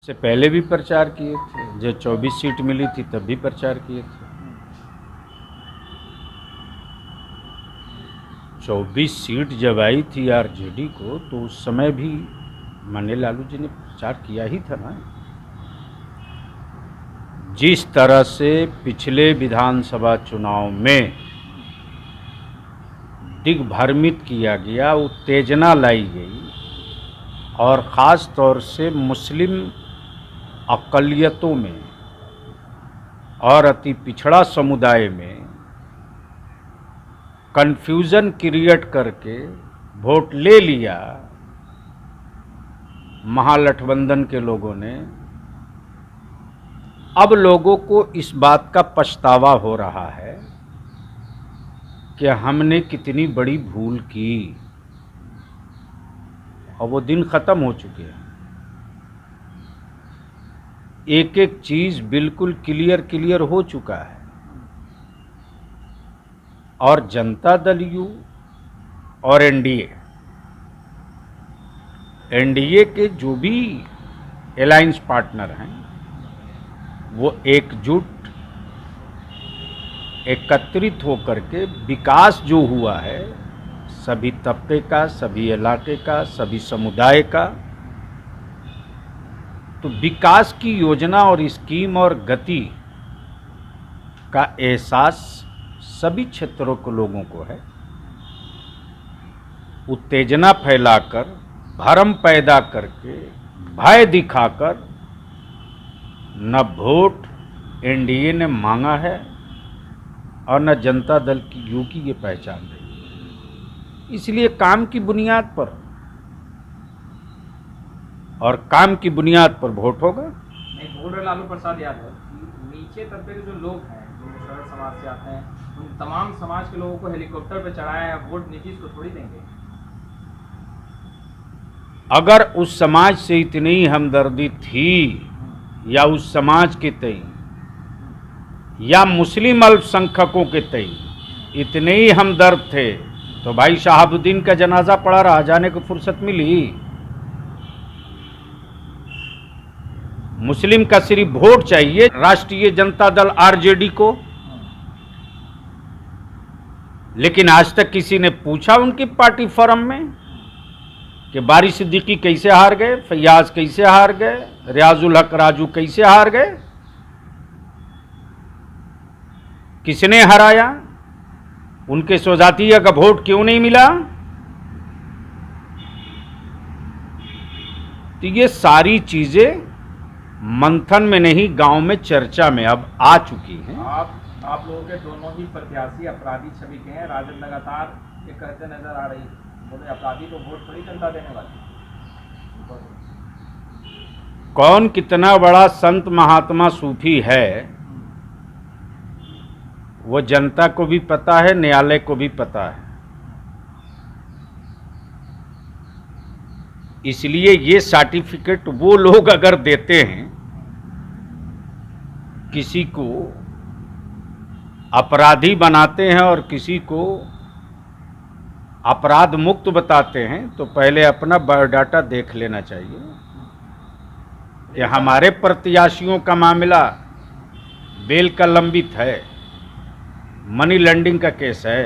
से पहले भी प्रचार किए थे, जब 24 सीट मिली थी तब भी प्रचार किए थे। 24 सीट जब आई थी आरजेडी को तो उस समय भी माननीय लालू जी ने प्रचार किया ही था ना। जिस तरह से पिछले विधानसभा चुनाव में दिग्भ्रमित किया गया, उत्तेजना लाई गई और ख़ास तौर से मुस्लिम अक़लियतों में और अति पिछड़ा समुदाय में कन्फ्यूज़न क्रिएट करके वोट ले लिया महागठबंधन के लोगों ने। अब लोगों को इस बात का पछतावा हो रहा है कि हमने कितनी बड़ी भूल की और वो दिन ख़त्म हो चुके हैं। एक एक चीज़ बिल्कुल क्लियर हो चुका है और जनता दल यू और एनडीए के जो भी अलायंस पार्टनर हैं वो एकजुट एकत्रित होकर के विकास जो हुआ है सभी तबके का, सभी इलाके का, सभी समुदाय का, तो विकास की योजना और स्कीम और गति का एहसास सभी क्षेत्रों के लोगों को है। उत्तेजना फैलाकर, भ्रम पैदा करके, भय दिखाकर न वोट एनडीए ने मांगा है और न जनता दल यू की ये पहचान रही। इसलिए काम की बुनियाद पर और काम की बुनियाद पर वोट होगा। नहीं, बोल रहे लालू प्रसाद यादव कि नीचे तबके के जो लोग हैं, जो मुसलमान समाज से आते हैं, उन तमाम समाज के लोगों को हेलीकॉप्टर पे चढ़ाया है, वोट नीतीश को थोड़ी देंगे। अगर उस समाज से इतनी हमदर्दी थी या उस समाज के तई या मुस्लिम अल्पसंख्यकों के तई इतने ही हमदर्द थे तो भाई शहाबुद्दीन का जनाजा पड़ा रहा, जाने को फुर्सत मिली। मुस्लिम का सिर्फ वोट चाहिए राष्ट्रीय जनता दल आरजेडी को, लेकिन आज तक किसी ने पूछा उनकी पार्टी फोरम में कि बारी सिद्दीकी कैसे हार गए, फैयाज कैसे हार गए, रियाजुल हक राजू कैसे हार गए, किसने हराया, उनके स्वजातीय का वोट क्यों नहीं मिला। तो ये सारी चीजें मंथन में नहीं, गांव में चर्चा में अब आ चुकी हैं। आप लोगों के दोनों ही प्रत्याशी अपराधी छवि के हैं। राजद लगातार ये कहते नजर आ रही, बोले अपराधी को वोट थोड़ी जनता देने वाली। कौन कितना बड़ा संत महात्मा सूफी है वो जनता को भी पता है, न्यायालय को भी पता है। इसलिए ये सर्टिफिकेट वो लोग अगर देते हैं किसी को अपराधी बनाते हैं और किसी को अपराध मुक्त बताते हैं तो पहले अपना बायोडाटा देख लेना चाहिए। ये हमारे प्रत्याशियों का मामला बेल का लंबित है, मनी लॉन्ड्रिंग का केस है।